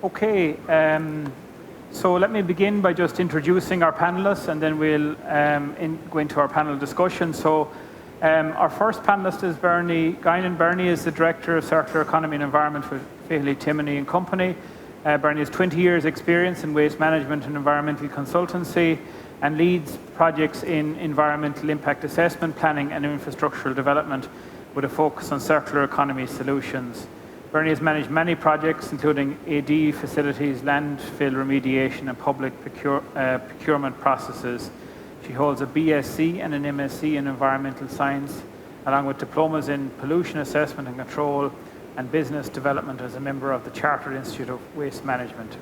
Okay, so let me begin by just introducing our panelists, and then we'll go into our panel discussion. So our first panelist is Guihen. Bernie is the Director of Circular Economy and Environment for Fehily, Timoney and Company. Bernie has 20 years experience in waste management and environmental consultancy and leads projects in environmental impact assessment, planning and infrastructural development with a focus on circular economy solutions. Bernie has managed many projects, including AD facilities, landfill remediation and public procurement processes. She holds a BSc and an MSc in environmental science, along with diplomas in pollution assessment and control and business development as a member of the Chartered Institute of Waste Management.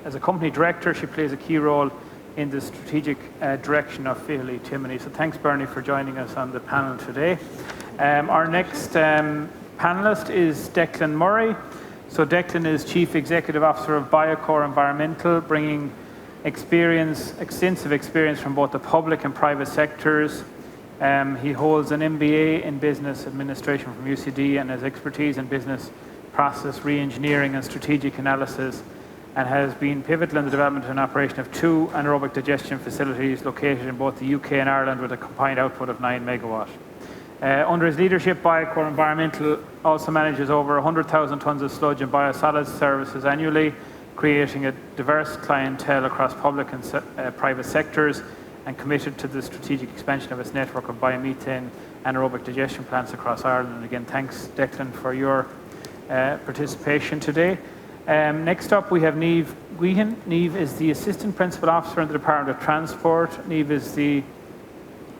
As a company director, she plays a key role in the strategic direction of Fehily Timoney. So thanks, Bernie, for joining us on the panel today. Our next panelist is Declan Murray. So Declan is Chief Executive Officer of Biocore Environmental, bringing extensive experience from both the public and private sectors. He holds an MBA in Business Administration from UCD and has expertise in business process re-engineering and strategic analysis, and has been pivotal in the development and operation of 2 anaerobic digestion facilities located in both the UK and Ireland with a combined output of 9 megawatt. Under his leadership, Biocore Environmental also manages over 100,000 tonnes of sludge and biosolids services annually, creating a diverse clientele across public and private sectors, and committed to the strategic expansion of its network of biomethane anaerobic digestion plants across Ireland. And again, thanks, Declan, for your participation today. Next up, we have Niamh Guihen. Niamh is the Assistant Principal Officer in the Department of Transport. Niamh is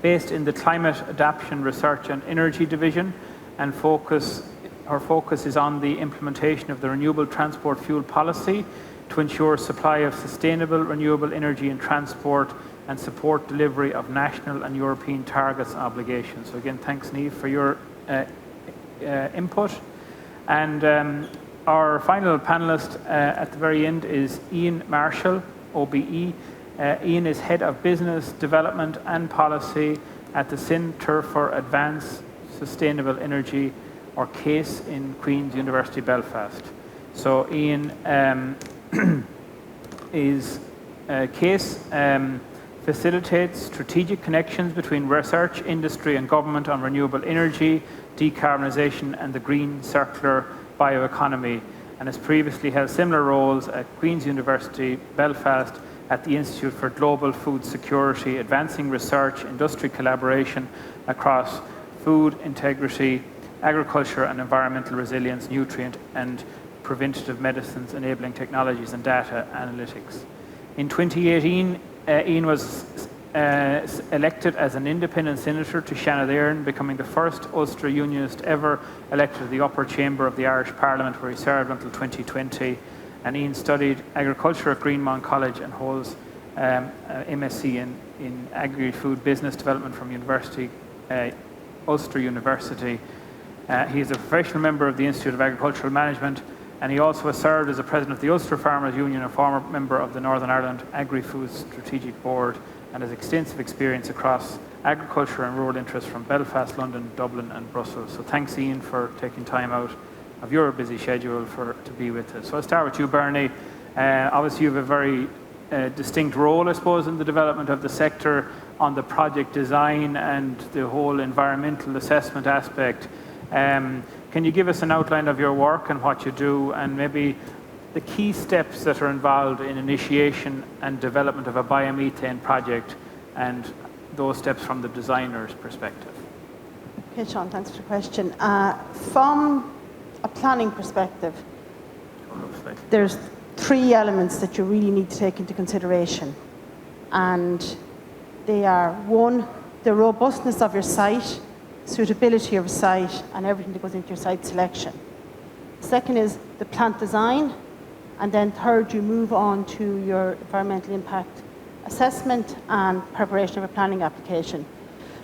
based in the Climate Adaptation Research and Energy Division, and her focus is on the implementation of the Renewable Transport Fuel Policy to ensure supply of sustainable renewable energy in transport and support delivery of national and European targets and obligations. So again, thanks, Niamh, for your input. And our final panelist at the very end is Ian Marshall, OBE. Ian is Head of Business Development and Policy at the Centre for Advanced Sustainable Energy, or CASE, in Queen's University, Belfast. So Ian CASE facilitates strategic connections between research, industry and government on renewable energy, decarbonisation and the green circular bioeconomy, and has previously held similar roles at Queen's University, Belfast, at the Institute for Global Food Security, advancing research, industry collaboration across food integrity, agriculture and environmental resilience, nutrient and preventative medicines, enabling technologies and data analytics. In 2018, Ian was elected as an independent senator to Shannon, becoming the first Ulster Unionist ever elected to the upper chamber of the Irish Parliament, where he served until 2020. And Ian studied agriculture at Greenmount College and holds MSc in Agri-Food Business Development from Ulster University. He is a professional member of the Institute of Agricultural Management, and he also has served as the president of the Ulster Farmers Union, a former member of the Northern Ireland Agri-Food Strategic Board, and has extensive experience across agriculture and rural interests from Belfast, London, Dublin and Brussels. So thanks, Ian, for taking time out of your busy schedule to be with us. So I'll start with you, Bernie. Obviously you have a very distinct role, I suppose, in the development of the sector on the project design and the whole environmental assessment aspect. Can you give us an outline of your work and what you do, and maybe the key steps that are involved in initiation and development of a biomethane project, and those steps from the designer's perspective? Okay, Sean, thanks for the question. From a planning perspective, there's 3 elements that you really need to take into consideration. And they are: 1, the robustness of your site, suitability of your site, and everything that goes into your site selection. Second is the plant design. And then third, you move on to your environmental impact assessment and preparation of a planning application.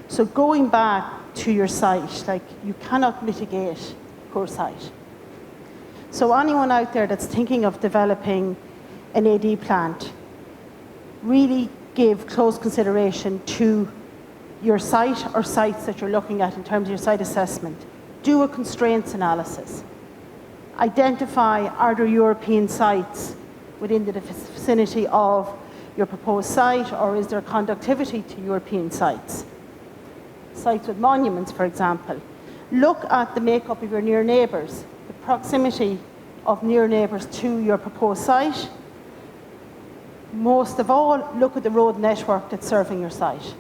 So going back to your site, like, you cannot mitigate poor site. So anyone out there that's thinking of developing an AD plant, really give close consideration to your site or sites that you're looking at in terms of your site assessment. Do a constraints analysis Identify, are there European sites within the vicinity of your proposed site, or is there conductivity to European sites? Sites with monuments, for example. Look at the makeup of your near neighbours, the proximity of near neighbours to your proposed site. Most of all, look at the road network that's serving your site.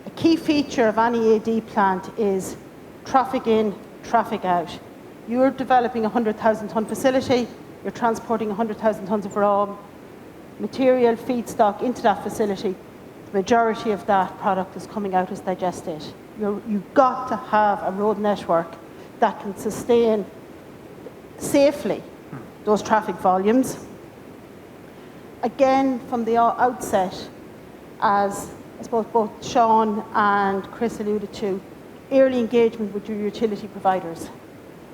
A key feature of any AD plant is traffic in, traffic out. You're developing a 100,000 tonne facility, you're transporting 100,000 tonnes of raw material, feedstock into that facility. The majority of that product is coming out as digestate. You've got to have a road network that can sustain safely those traffic volumes. Again, from the outset, as I suppose both Sean and Chris alluded to, early engagement with your utility providers.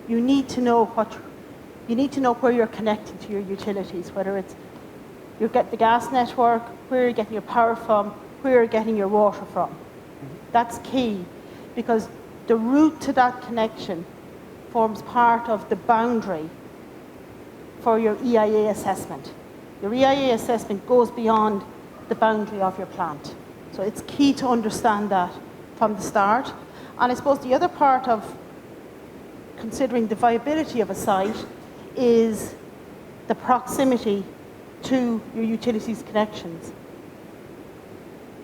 You need to know where you're connecting to your utilities, whether it's you get the gas network, where you're getting your power from, where you're getting your water from. That's key, because the route to that connection forms part of the boundary for your EIA assessment. Your EIA assessment goes beyond the boundary of your plant. So it's key to understand that from the start. And I suppose the other part of considering the viability of a site is the proximity to your utilities connections.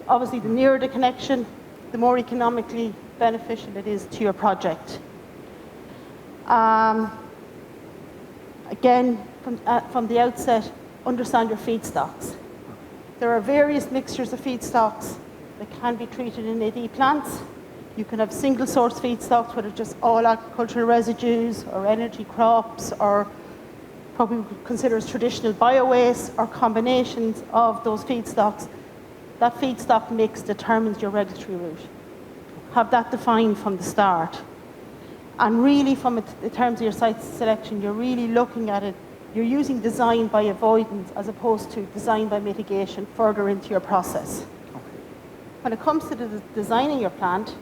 Obviously, the nearer the connection, the more economically beneficial it is to your project. Again, from the outset, understand your feedstocks. There are various mixtures of feedstocks that can be treated in AD plants. You can have single source feedstocks, whether just all agricultural residues or energy crops, or probably consider as traditional bio-waste, or combinations of those feedstocks. That feedstock mix determines your regulatory route. Have that defined from the start. And really, in terms of your site selection, you're really looking at it, you're using design by avoidance as opposed to design by mitigation further into your process. When it comes to designing your plant,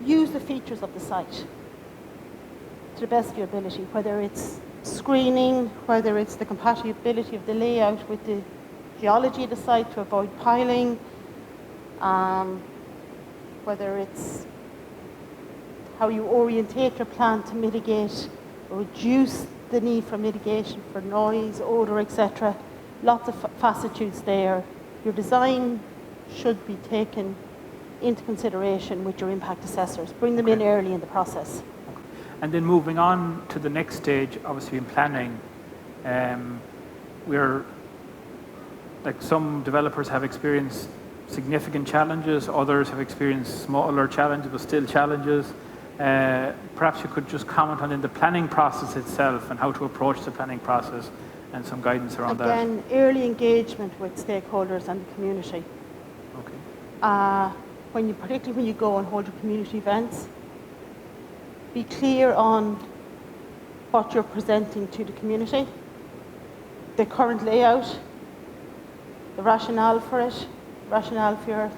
use the features of the site to the best of your ability, whether it's screening, whether it's the compatibility of the layout with the geology of the site to avoid piling, whether it's how you orientate your plant to mitigate or reduce the need for mitigation for noise, odour, etc. Lots of facets there. Your design should be taken into consideration with your impact assessors. Bring them in early in the process. And then moving on to the next stage, obviously in planning, we're like some developers have experienced significant challenges, others have experienced smaller challenges, but still challenges. Perhaps you could just comment on in the planning process itself and how to approach the planning process and some guidance around that. Again, early engagement with stakeholders and the community. Okay. Particularly when you go and hold your community events, be clear on what you're presenting to the community, the current layout, the rationale for it, rationale for your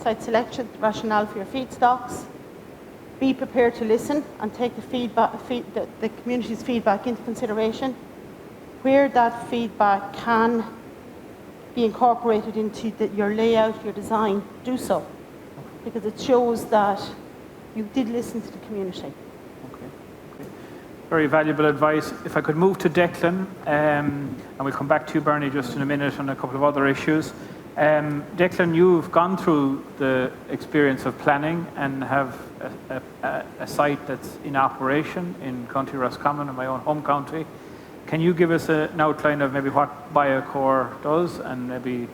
site selection, the rationale for your feedstocks. Be prepared to listen and take the community's feedback into consideration. Where that feedback can be incorporated into your layout, your design, do so, because it shows that you did listen to the community. Okay. Very valuable advice. If I could move to Declan, and we'll come back to you, Bernie, just in a minute on a couple of other issues. Declan, you've gone through the experience of planning and have a site that's in operation in County Roscommon, in my own home county. Can you give us an outline of maybe what Biocore does and maybe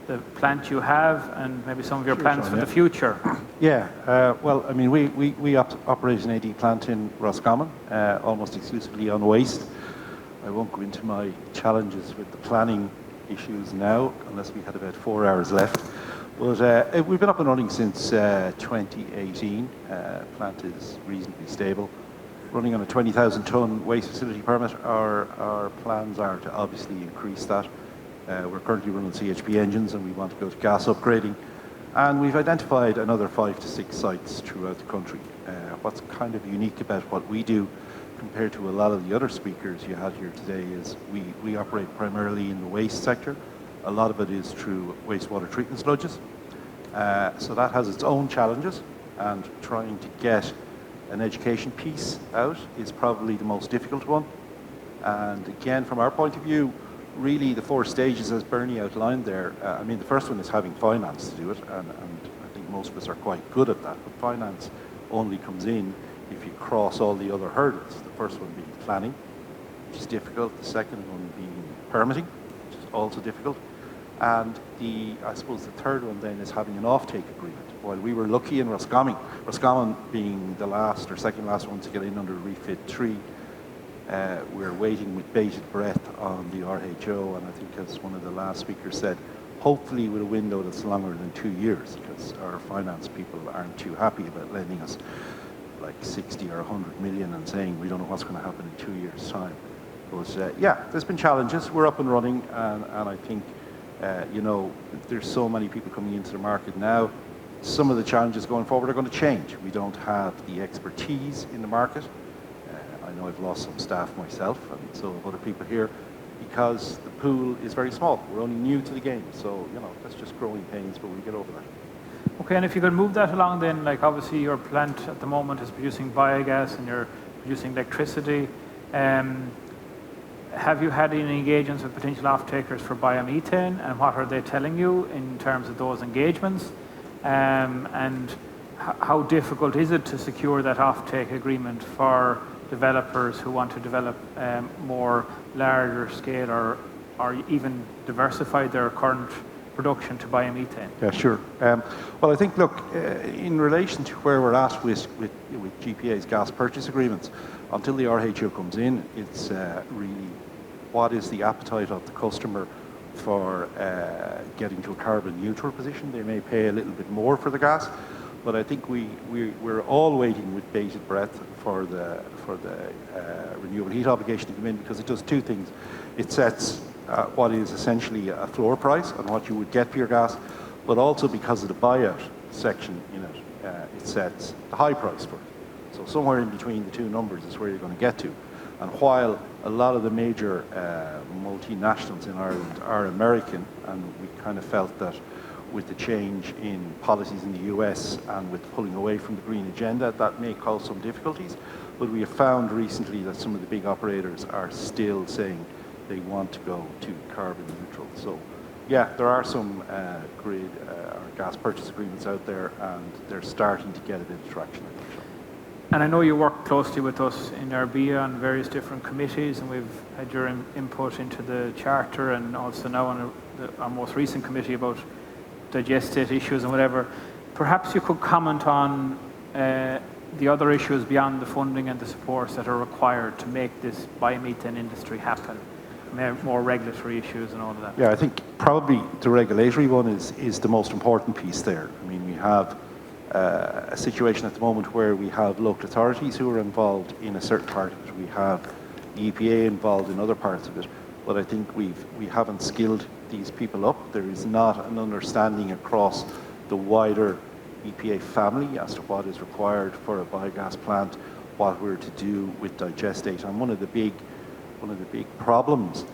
the plant you have and maybe some of your plans for the future? Yeah, well, I mean, we operate an AD plant in Roscommon, almost exclusively on waste. I won't go into my challenges with the planning issues now, unless we had about 4 hours left. But we've been up and running since 2018. Plant is reasonably stable. Running on a 20,000 tonne waste facility permit. Our plans are to obviously increase that. We're currently running CHP engines and we want to go to gas upgrading. And we've identified another 5 to 6 sites throughout the country. What's kind of unique about what we do compared to a lot of the other speakers you had here today is we operate primarily in the waste sector. A lot of it is through wastewater treatment sludges. So that has its own challenges, and trying to get an education piece out is probably the most difficult one. And again, from our point of view, really the 4 stages as Bernie outlined there, I mean, the first one is having finance to do it, and I think most of us are quite good at that, but finance only comes in if you cross all the other hurdles. The first one being planning, which is difficult. The second one being permitting, which is also difficult. And I suppose the third one then is having an offtake agreement. While we were lucky in Roscommon being the last or second last one to get in under Refit 3, we're waiting with bated breath on the RHO, and I think as one of the last speakers said, hopefully with a window that's longer than 2 years, because our finance people aren't too happy about lending us like 60 or 100 million and saying we don't know what's going to happen in 2 years' time. But yeah, there's been challenges. We're up and running, and I think you know, there's so many people coming into the market now. Some of the challenges going forward are going to change. We don't have the expertise in the market. I know I've lost some staff myself, and so have other people here, because the pool is very small. We're only new to the game, so you know, that's just growing pains, but we'll get over that. Okay, and if you could move that along then, like obviously your plant at the moment is producing biogas and you're producing electricity. Have you had any engagements with potential off-takers for biomethane, and what are they telling you in terms of those engagements? And how difficult is it to secure that off-take agreement for developers who want to develop more larger scale or even diversify their current production to biomethane? Yeah, sure. Well, I think, look, in relation to where we're at with GPA's gas purchase agreements, until the RHO comes in, it's really what is the appetite of the customer for getting to a carbon neutral position. They may pay a little bit more for the gas, but I think we're all waiting with bated breath for the renewable heat obligation to come in, because it does 2 things. It sets what is essentially a floor price on what you would get for your gas, but also because of the buyout section in it, it sets the high price for it. So somewhere in between the 2 numbers is where you're going to get to. And while a lot of the major multinationals in Ireland are American, and we kind of felt that with the change in policies in the US and with pulling away from the green agenda, that may cause some difficulties. But we have found recently that some of the big operators are still saying they want to go to carbon neutral. So yeah, there are some grid or gas purchase agreements out there, and they're starting to get a bit of traction. And I know you work closely with us in IrBEA on various different committees, and we've had your input into the charter, and also now on our most recent committee about digestate issues and whatever. Perhaps you could comment on the other issues beyond the funding and the supports that are required to make this biomethane industry happen, more regulatory issues and all of that. Yeah, I think probably the regulatory one is the most important piece there. I mean, we have a situation at the moment where we have local authorities who are involved in a certain part of it. We have the EPA involved in other parts of it, but I think we haven't skilled these people up. There is not an understanding across the wider EPA family as to what is required for a biogas plant, what we're to do with digestate. And one of the big problems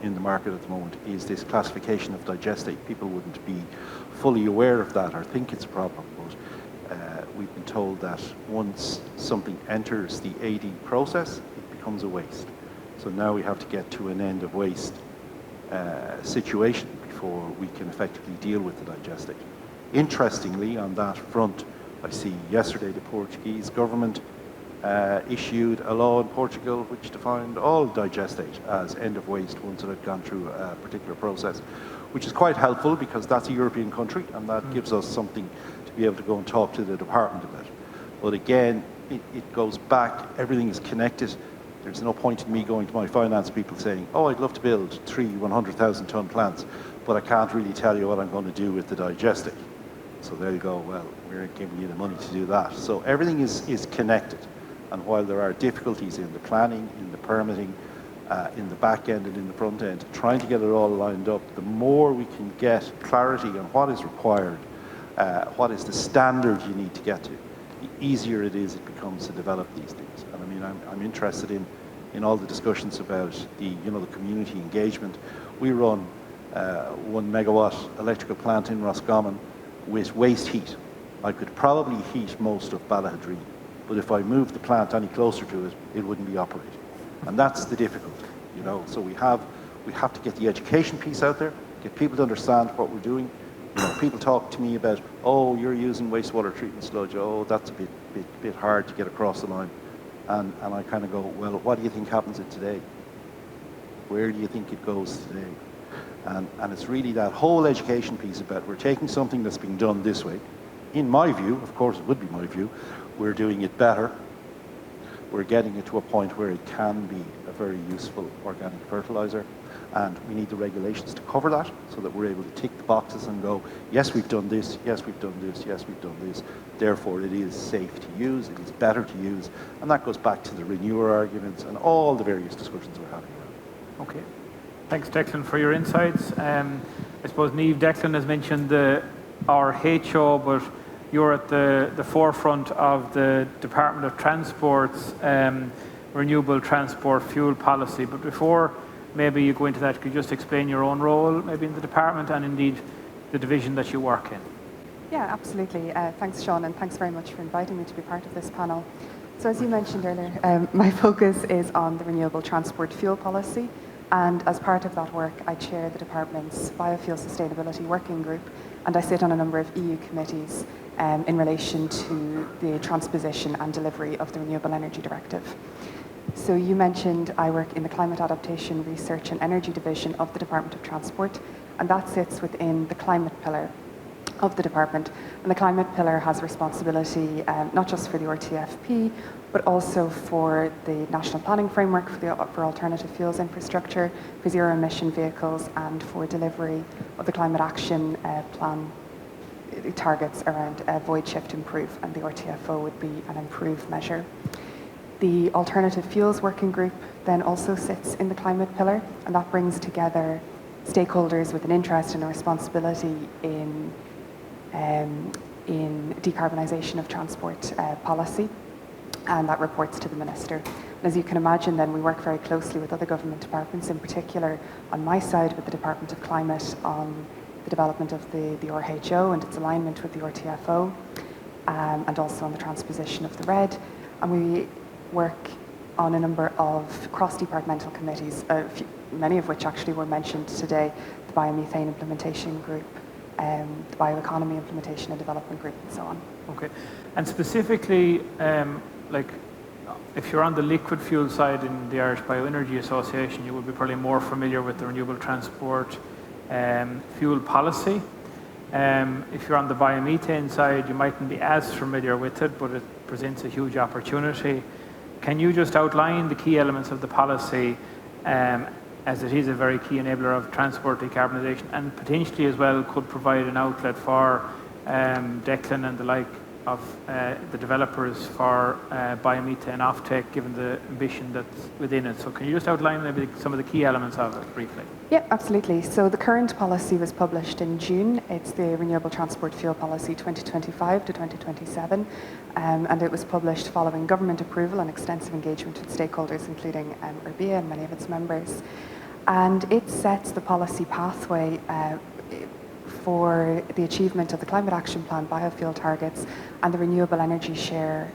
in the market at the moment is this classification of digestate. People wouldn't be fully aware of that or think it's a problem, but we've been told that once something enters the AD process, it becomes a waste. So now we have to get to an end of waste situation before we can effectively deal with the digestate. Interestingly, on that front, I see yesterday the Portuguese government issued a law in Portugal which defined all digestate as end of waste once it had gone through a particular process, which is quite helpful because that's a European country, and that gives us something to be able to go and talk to the department about. But again, it goes back, everything is connected. There's no point in me going to my finance people saying, oh, I'd love to build 3 100,000 tonne plants, but I can't really tell you what I'm going to do with the digestate. So they'll go, well, we're giving you the money to do that. So everything is connected. And while there are difficulties in the planning, in the permitting, in the back end and in the front end, trying to get it all lined up, the more we can get clarity on what is required what is the standard you need to get to, the easier it becomes to develop these things. And I mean, I'm interested in all the discussions about the community engagement. We run 1 megawatt electrical plant in Roscommon with waste heat. I could probably heat most of Ballahadreen, but if I moved the plant any closer to it, it wouldn't be operating. And that's the difficulty, So we have to get the education piece out there, get people to understand what we're doing. People talk to me about, oh, you're using wastewater treatment sludge. Oh, that's a bit hard to get across the line. And I kind of go, well, what do you think happens today? Where do you think it goes today? And it's really that whole education piece about we're taking something that's being done this way. In my view, of course it would be my view, we're doing it better. We're getting it to a point where it can be a very useful organic fertilizer. And we need the regulations to cover that so that we're able to tick the boxes and go, yes, we've done this, yes, we've done this, yes, we've done this. Therefore, it is safe to use, it is better to use. And that goes back to the renewer arguments and all the various discussions we're having around. Okay. Thanks, Declan, for your insights. I suppose, Niamh, Declan has mentioned the RHO, but you're at the forefront of the Department of Transport's renewable transport fuel policy. But before maybe you go into that, could you just explain your own role maybe in the department and indeed the division that you work in? Yeah, absolutely. Thanks, Sean, and thanks very much for inviting me to be part of this panel. So as you mentioned earlier, my focus is on the renewable transport fuel policy, and as part of that work, I chair the department's Biofuel Sustainability Working Group, and I sit on a number of EU committees in relation to the transposition and delivery of the Renewable Energy Directive. So you mentioned I work in the Climate Adaptation Research and Energy Division of the Department of Transport, and that sits within the climate pillar of the department. And the climate pillar has responsibility not just for the RTFP, but also for the National Planning Framework for alternative fuels infrastructure, for zero emission vehicles, and for delivery of the Climate Action Plan targets around void shift improve, and the RTFO would be an improved measure. The Alternative Fuels Working Group then also sits in the climate pillar, and that brings together stakeholders with an interest and a responsibility in decarbonisation of transport policy, and that reports to the Minister. And as you can imagine, then we work very closely with other government departments, in particular on my side with the Department of Climate on the development of the RHO and its alignment with the RTFO, and also on the transposition of the RED. And we work on a number of cross-departmental committees, many of which actually were mentioned today, the Biomethane Implementation Group, the Bioeconomy Implementation and Development Group, and so on. Okay. And specifically, if you're on the liquid fuel side in the Irish Bioenergy Association, you would be probably more familiar with the renewable transport fuel policy. If you're on the biomethane side, you mightn't be as familiar with it, but it presents a huge opportunity. Can you just outline the key elements of the policy, as it is a very key enabler of transport decarbonisation, and potentially as well could provide an outlet for Declan and the like of the developers for biomethane offtake, given the ambition that's within it. So can you just outline maybe some of the key elements of it briefly? Yeah, absolutely. So the current policy was published in June. It's the Renewable Transport Fuel Policy 2025 to 2027, and it was published following government approval and extensive engagement with stakeholders, including IrBEA and many of its members. And it sets the policy pathway for the achievement of the Climate Action Plan biofuel targets and the renewable energy share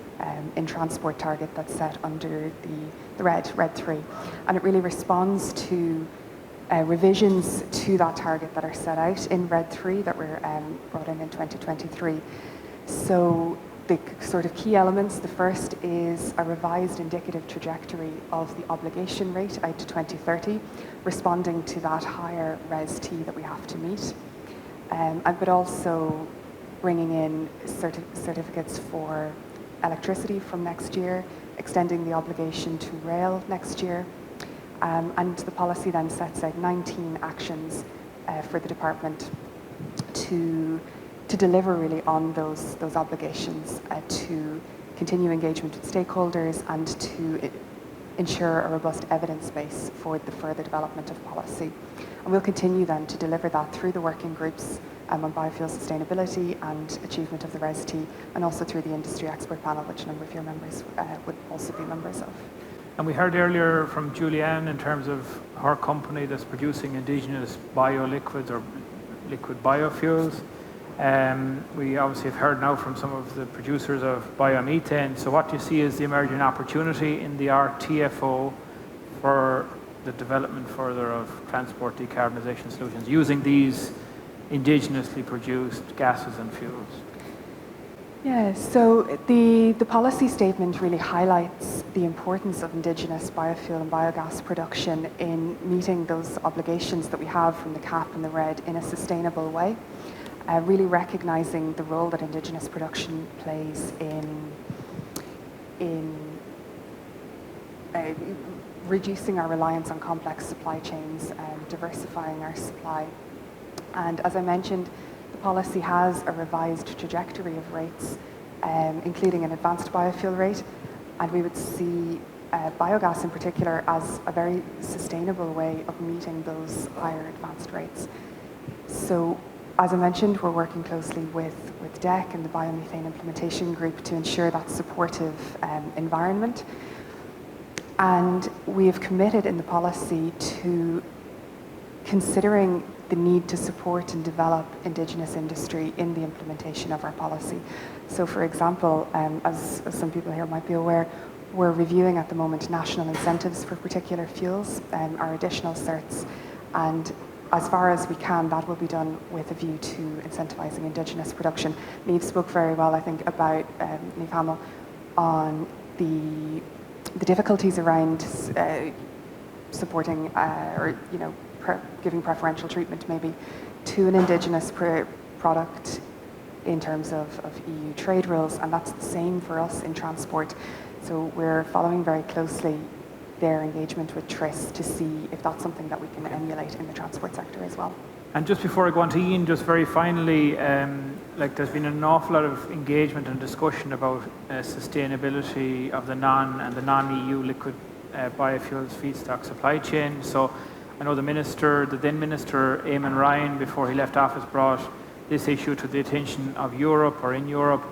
in transport target that's set under the RED 3. And it really responds to revisions to that target that are set out in RED 3 that were brought in 2023. So the sort of key elements, the first is a revised indicative trajectory of the obligation rate out to 2030, responding to that higher Res T that we have to meet. But also bringing in certificates for electricity from next year, extending the obligation to rail next year. And the policy then sets out 19 actions for the department to deliver really on those obligations, to continue engagement with stakeholders and to ensure a robust evidence base for the further development of policy. And we'll continue then to deliver that through the working groups on biofuel sustainability and achievement of the RES-T, and also through the industry expert panel, which a number of your members would also be members of. And we heard earlier from Julianne in terms of her company that's producing indigenous bioliquids or liquid biofuels. We obviously have heard now from some of the producers of biomethane. So what do you see as the emerging opportunity in the RTFO for the development further of transport decarbonisation solutions using these indigenously produced gases and fuels? Yeah, so the policy statement really highlights the importance of indigenous biofuel and biogas production in meeting those obligations that we have from the CAP and the RED in a sustainable way, really recognising the role that indigenous production plays in reducing our reliance on complex supply chains and diversifying our supply. And as I mentioned, the policy has a revised trajectory of rates, including an advanced biofuel rate, and we would see biogas in particular as a very sustainable way of meeting those higher advanced rates. So, as I mentioned, we're working closely with DEC and the Biomethane Implementation Group to ensure that supportive environment. And we have committed in the policy to considering the need to support and develop indigenous industry in the implementation of our policy. So for example, as some people here might be aware, we're reviewing at the moment national incentives for particular fuels, our additional certs, and as far as we can, that will be done with a view to incentivising indigenous production. Niamh spoke very well, I think, about Niamh on the difficulties around supporting or giving preferential treatment maybe to an indigenous product in terms of EU trade rules, and that's the same for us in transport. So we're following very closely their engagement with TRIS to see if that's something that we can emulate in the transport sector as well. And just before I go on to Ian, just very finally, there's been an awful lot of engagement and discussion about sustainability of the non-EU liquid biofuels feedstock supply chain. So I know the then Minister Eamon Ryan, before he left office, brought this issue to the attention of Europe or in Europe.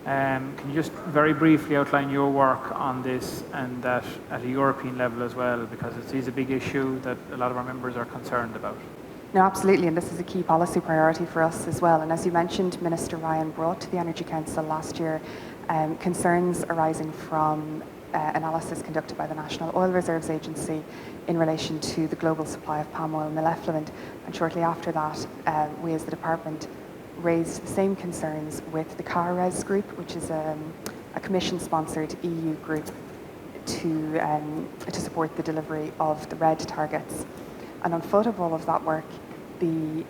Can you just very briefly outline your work on this and that at a European level as well, because it is a big issue that a lot of our members are concerned about? No, absolutely, and this is a key policy priority for us as well. And as you mentioned, Minister Ryan brought to the Energy Council last year concerns arising from analysis conducted by the National Oil Reserves Agency in relation to the global supply of palm oil mill effluent. And shortly after that, we as the department raised the same concerns with the CARES group, which is a Commission-sponsored EU group to support the delivery of the RED targets. And on foot of all of that work, the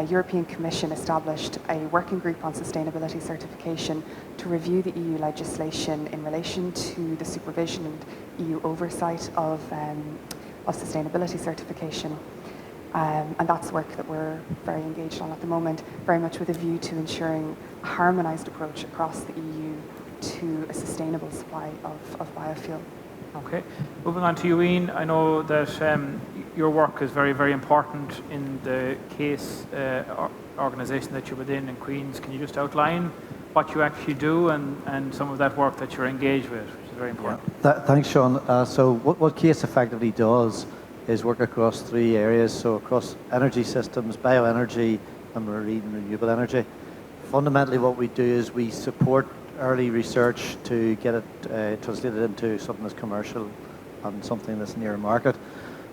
European Commission established a working group on sustainability certification to review the EU legislation in relation to the supervision and EU oversight of sustainability certification. And that's work that we're very engaged on at the moment, very much with a view to ensuring a harmonised approach across the EU to a sustainable supply of biofuel. Okay. Moving on to you, Ian. I know that your work is very, very important in the case organisation that you're within in Queen's. Can you just outline what you actually do and some of that work that you're engaged with, which is very important? Yeah. Thanks, Sean. So what CASE effectively does is work across three areas, so across energy systems, bioenergy, and marine renewable energy. Fundamentally, what we do is we support early research to get it translated into something that's commercial and something that's near market.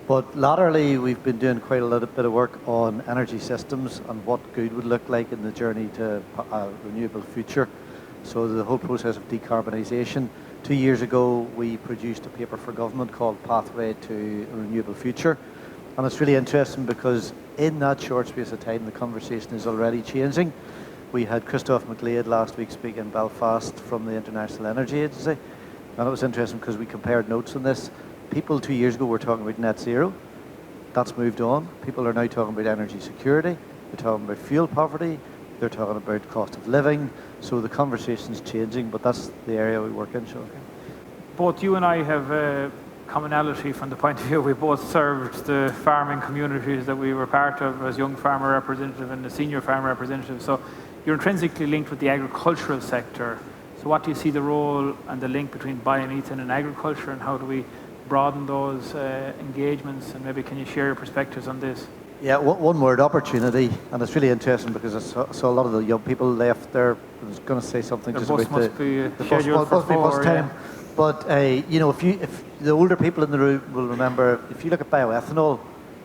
But latterly, we've been doing quite a little bit of work on energy systems and what good would look like in the journey to a renewable future. So the whole process of decarbonisation. 2 years ago, we produced a paper for government called Pathway to a Renewable Future. And it's really interesting because in that short space of time, the conversation is already changing. We had Christophe McLeod last week speak in Belfast from the International Energy Agency. And it was interesting because we compared notes on this. People 2 years ago were talking about net zero. That's moved on. People are now talking about energy security. They're talking about fuel poverty. They're talking about cost of living. So the conversation's changing, but that's the area we work in, Sean. Both you and I have commonality from the point of view we both served the farming communities that we were part of as young farmer representative and the senior farmer representative. So you're intrinsically linked with the agricultural sector. So what do you see the role and the link between biomethane and agriculture, and how do we broaden those engagements? And maybe can you share your perspectives on this? Yeah, one word, opportunity, and it's really interesting because I saw a lot of the young people left there. I was going to say something just about the bus time. But you know, if the older people in the room will remember, if you look at bioethanol,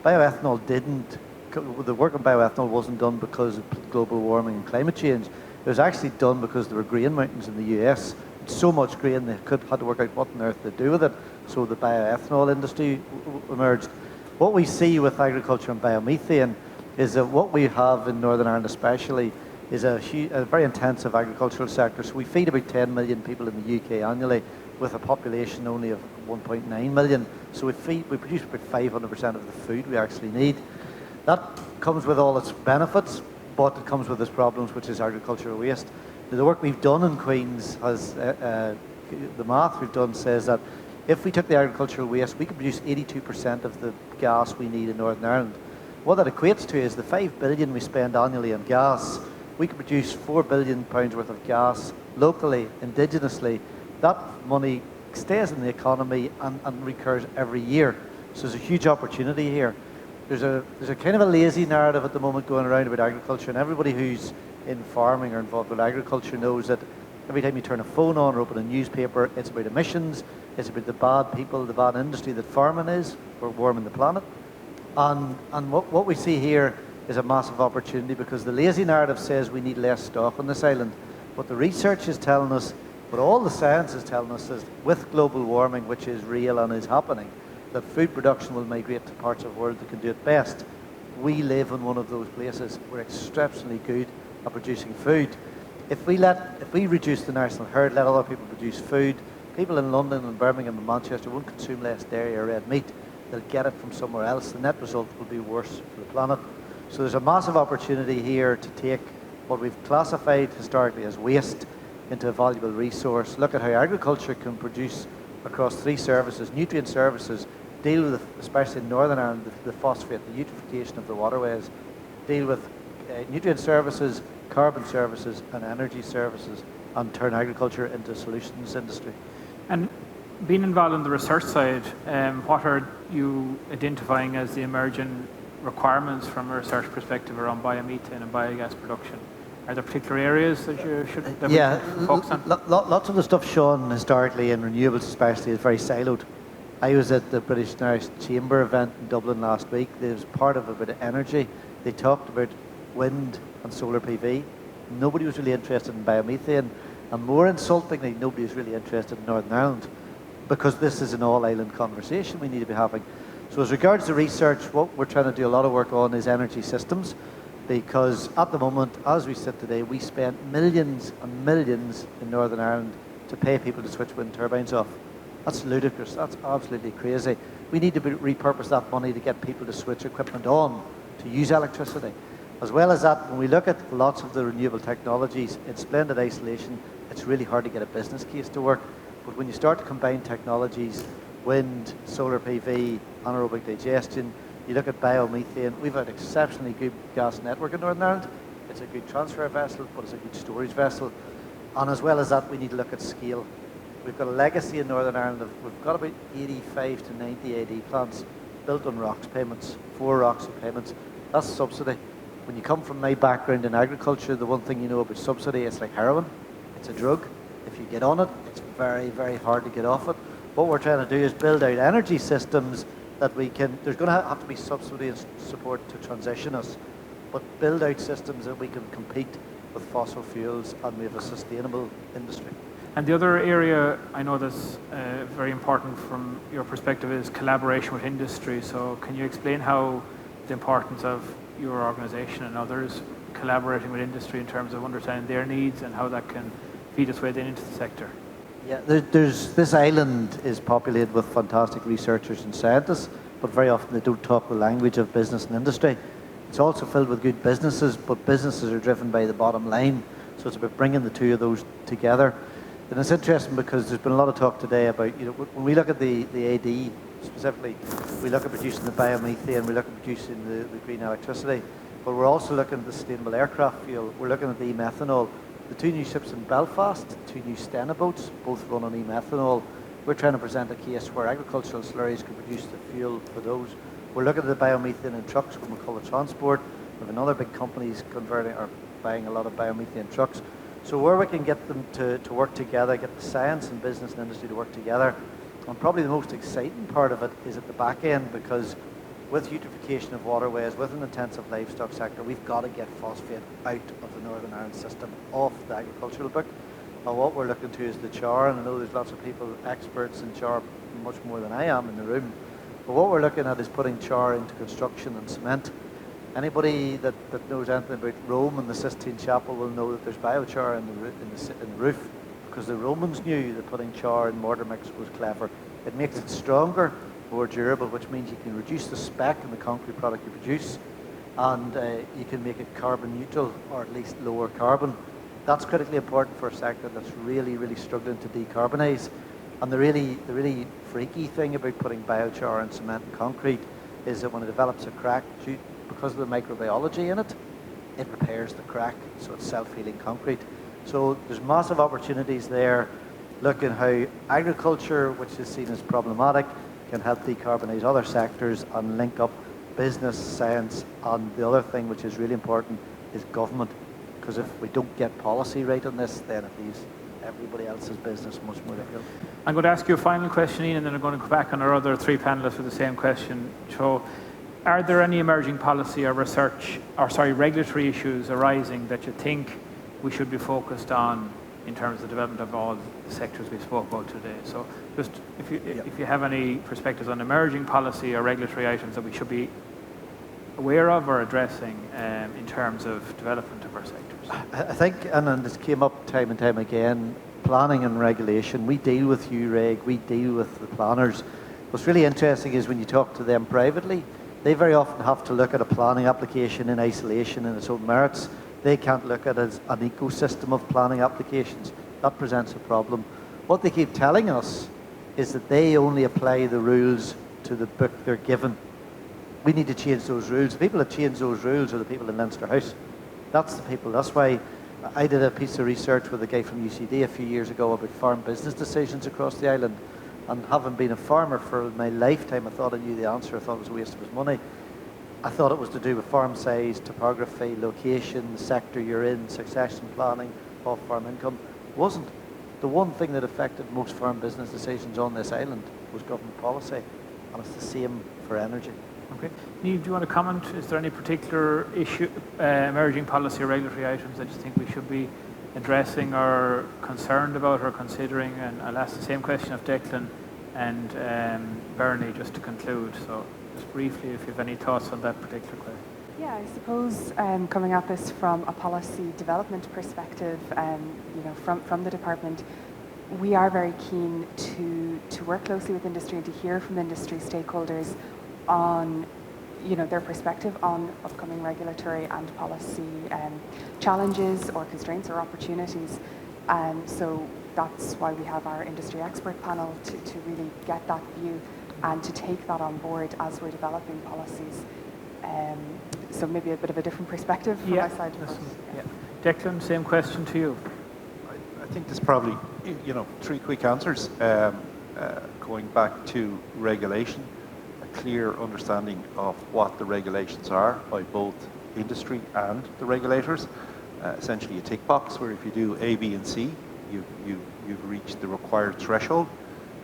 the work on bioethanol wasn't done because of global warming and climate change. It was actually done because there were grain mountains in the US. So much grain they had to work out what on earth to do with it. So the bioethanol industry emerged. What we see with agriculture and biomethane is that what we have in Northern Ireland especially is a very intensive agricultural sector. So we feed about 10 million people in the UK annually with a population only of 1.9 million. So we produce about 500% of the food we actually need. That comes with all its benefits, but it comes with its problems, which is agricultural waste. The work we've done in Queen's has, the math we've done says that if we took the agricultural waste, we could produce 82% of the gas we need in Northern Ireland. What that equates to is the 5 billion we spend annually on gas, we could produce £4 billion worth of gas locally, indigenously. That money stays in the economy and recurs every year. So there's a huge opportunity here. There's a kind of a lazy narrative at the moment going around about agriculture, and everybody who's in farming or involved with agriculture knows that every time you turn a phone on or open a newspaper, it's about emissions, it's about the bad people, the bad industry that farming is. We're warming the planet. And what we see here is a massive opportunity, because the lazy narrative says we need less stock on this island. What the research is telling us, what all the science is telling us, is with global warming, which is real and is happening, that food production will migrate to parts of the world that can do it best. We live in one of those places. We're exceptionally good at producing food. If we reduce the national herd, let other people produce food, people in London and Birmingham and Manchester won't consume less dairy or red meat. They'll get it from somewhere else. The net result will be worse for the planet. So there's a massive opportunity here to take what we've classified historically as waste into a valuable resource. Look at how agriculture can produce across 3 services, nutrient services, deal with, especially in Northern Ireland, the phosphate, the eutrophication of the waterways, deal with nutrient services, carbon services and energy services, and turn agriculture into a solutions industry. And being involved in the research side, what are you identifying as the emerging requirements from a research perspective around biomethane and biogas production? Are there particular areas that you should focus on? Lots of the stuff shown historically in renewables especially is very siloed. I was at the British and Irish Chamber event in Dublin last week. There was part of it about energy. They talked about wind and solar PV. Nobody was really interested in biomethane, and more insultingly, nobody was really interested in Northern Ireland, because this is an all-island conversation we need to be having. So as regards to research, what we're trying to do a lot of work on is energy systems, because at the moment, as we sit today, we spend millions and millions in Northern Ireland to pay people to switch wind turbines off. That's ludicrous. That's absolutely crazy. We need to repurpose that money to get people to switch equipment on to use electricity. As well as that, when we look at lots of the renewable technologies, in splendid isolation, it's really hard to get a business case to work. But when you start to combine technologies, wind, solar PV, anaerobic digestion, you look at biomethane, we've had an exceptionally good gas network in Northern Ireland. It's a good transfer vessel, but it's a good storage vessel. And as well as that, we need to look at scale. We've got a legacy in Northern Ireland we've got about 85 to 90 AD plants built on ROCs payments, 4 ROCs payments. That's subsidy. When you come from my background in agriculture, the one thing you know about subsidy, it's like heroin. It's a drug. If you get on it, it's very, very hard to get off it. What we're trying to do is build out energy systems that we can, there's going to have to be subsidy and support to transition us, but build out systems that we can compete with fossil fuels and we have a sustainable industry. And the other area I know that's very important from your perspective is collaboration with industry. So can you explain how the importance of your organisation and others collaborating with industry in terms of understanding their needs and how that can feed its way then into the sector? Yeah, this island is populated with fantastic researchers and scientists, but very often they don't talk the language of business and industry. It's also filled with good businesses, but businesses are driven by the bottom line. So it's about bringing the two of those together. And it's interesting because there's been a lot of talk today about, when we look at the AD specifically, we look at producing the biomethane, we look at producing the green electricity, but we're also looking at the sustainable aircraft fuel. We're looking at the e-methanol. The 2 new ships in Belfast, 2 new Stena boats, both run on e-methanol. We're trying to present a case where agricultural slurries can produce the fuel for those. We're looking at the biomethane in trucks when we call it transport. We have another big companies converting or buying a lot of biomethane trucks. So where we can get them to work together, get the science and business and industry to work together. And probably the most exciting part of it is at the back end, because with eutrophication of waterways, with an intensive livestock sector, we've got to get phosphate out of the Northern Ireland system, off the agricultural book. And what we're looking to is the char, and I know there's lots of people, experts in char, much more than I am in the room. But what we're looking at is putting char into construction and cement. Anybody that knows anything about Rome and the Sistine Chapel will know that there's biochar in the roof, because the Romans knew that putting char in mortar mix was clever. It makes it stronger, more durable, which means you can reduce the spec in the concrete product you produce, and you can make it carbon neutral, or at least lower carbon. That's critically important for a sector that's really, really struggling to decarbonise. And the really freaky thing about putting biochar in cement and concrete is that when it develops a crack, because of the microbiology in it, it repairs the crack, so it's self-healing concrete. So there's massive opportunities there, looking how agriculture, which is seen as problematic, can help decarbonise other sectors and link up business, science, and the other thing which is really important is government. Because if we don't get policy right on this, then it leaves everybody else's business much more difficult. I'm going to ask you a final question, Ian, and then I'm going to go back on our other 3 panellists with the same question. So, are there any emerging policy or regulatory issues arising that you think we should be focused on in terms of the development of all the sectors we spoke about today? So, just if you have any perspectives on emerging policy or regulatory items that we should be aware of or addressing in terms of development of our sectors? I think, and this came up time and time again, planning and regulation. We deal with UREG, we deal with the planners. What's really interesting is when you talk to them privately, they very often have to look at a planning application in isolation in its own merits. They can't look at it as an ecosystem of planning applications. That presents a problem. What they keep telling us is that they only apply the rules to the book they're given. We need to change those rules. The people that change those rules are the people in Leinster House. That's the people. That's why I did a piece of research with a guy from UCD a few years ago about farm business decisions across the island. And having been a farmer for my lifetime, I thought I knew the answer. I thought it was a waste of his money. I thought it was to do with farm size, topography, location, the sector you're in, succession planning, off-farm income. It wasn't. The one thing that affected most farm business decisions on this island was government policy. And it's the same for energy. Okay. Niamh, do you want to comment? Is there any particular issue, emerging policy or regulatory items that you think we should be addressing or concerned about or considering? And I'll ask the same question of Declan and Bernie just to conclude. So just briefly, if you have any thoughts on that particular question. Yeah, I suppose coming at this from a policy development perspective, from the department, we are very keen to work closely with industry and to hear from industry stakeholders on their perspective on upcoming regulatory and policy challenges or constraints or opportunities. So that's why we have our industry expert panel to really get that view and to take that on board as we're developing policies. So maybe a bit of a different perspective from my side. Yeah. Declan, same question to you. I think there's probably 3 quick answers. Going back to regulation, clear understanding of what the regulations are by both industry and the regulators. Essentially a tick box where if you do A, B and C, you've reached the required threshold.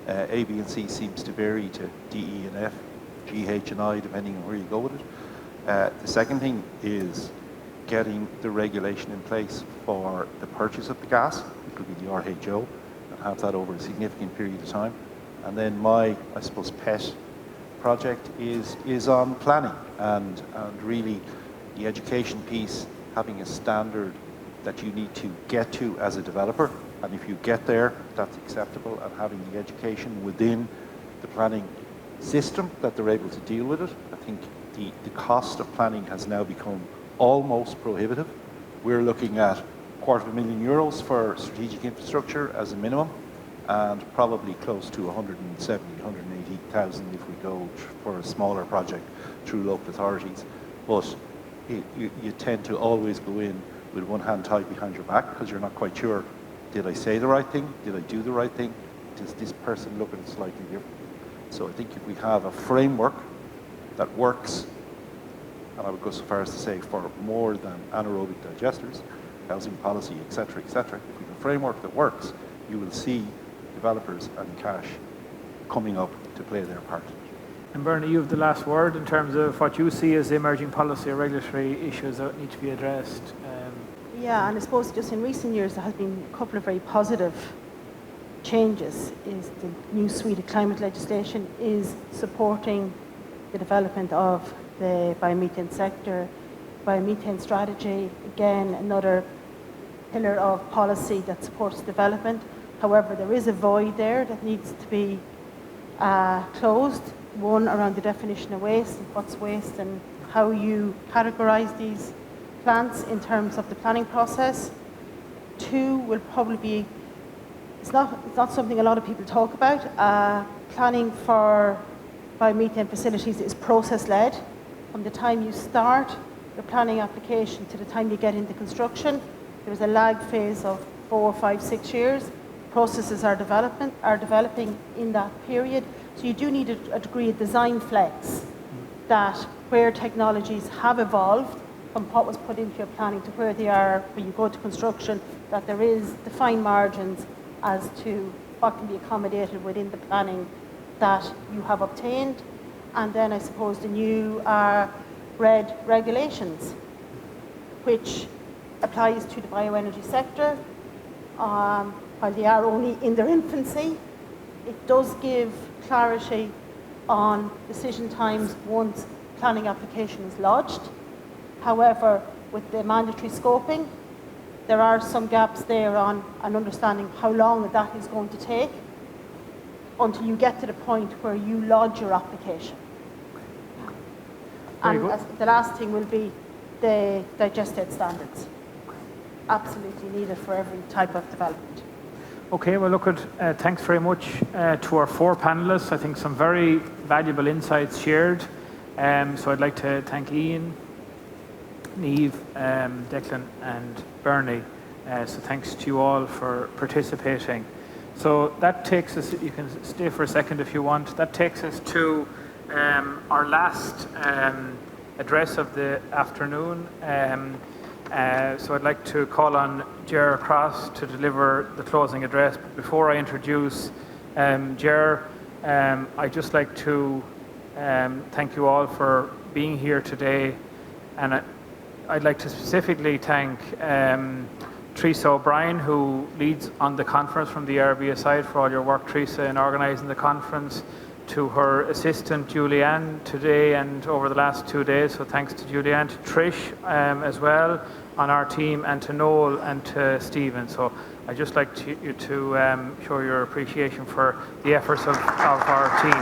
A, B and C seems to vary to D, E and F, G, H and I depending on where you go with it. The second thing is getting the regulation in place for the purchase of the gas, which would be the RHO, and have that over a significant period of time. And then my, I suppose, pet project is on planning and really the education piece, having a standard that you need to get to as a developer, and if you get there, that's acceptable, and having the education within the planning system that they're able to deal with it. I think the cost of planning has now become almost prohibitive. We're looking at €250,000 for strategic infrastructure as a minimum, and probably close to 170,000, 180,000 if we go for a smaller project through local authorities. But you tend to always go in with one hand tied behind your back because you're not quite sure, did I say the right thing? Did I do the right thing? Does this person look at it slightly different? So I think if we have a framework that works, and I would go so far as to say for more than anaerobic digesters, housing policy, etc., etc., if we have a framework that works, you will see developers and cash coming up to play their part. And Bernie, you have the last word in terms of what you see as emerging policy or regulatory issues that need to be addressed. Yeah, and I suppose just in recent years there has been a couple of very positive changes. Is the new suite of climate legislation is supporting the development of the biomethane sector, biomethane strategy, again another pillar of policy that supports development. However, there is a void there that needs to be closed. One, around the definition of waste and what's waste and how you categorise these plants in terms of the planning process. Two will probably be, it's not something a lot of people talk about. Planning for biomethane facilities is process-led. From the time you start your planning application to the time you get into construction, there's a lag phase of 4, 5, 6 years. Processes are developing in that period. So you do need a degree of design flex that where technologies have evolved from what was put into your planning to where they are when you go to construction, that there is defined margins as to what can be accommodated within the planning that you have obtained. And then I suppose the new RED regulations, which applies to the bioenergy sector. While they are only in their infancy, it does give clarity on decision times once planning application is lodged. However, with the mandatory scoping, there are some gaps there on an understanding how long that is going to take until you get to the point where you lodge your application. Very And good. the last thing will be the digestate standards. Absolutely needed for every type of development. Okay, well, look, thanks very much to our 4 panellists. I think some very valuable insights shared. So I'd like to thank Ian, Niamh, Declan and Bernie. So thanks to you all for participating. So that takes us, you can stay for a second if you want, that takes us to our last address of the afternoon. So I'd like to call on Ger Cross to deliver the closing address. But before I introduce Ger, I'd just like to thank you all for being here today. And I'd like to specifically thank Teresa O'Brien, who leads on the conference from the IrBEA side, for all your work, Teresa, in organising the conference, to her assistant Julianne today and over the last 2 days. So thanks to Julianne, to Trish as well on our team, and to Noel and to Stephen. So I'd just like you to show your appreciation for the efforts of our team.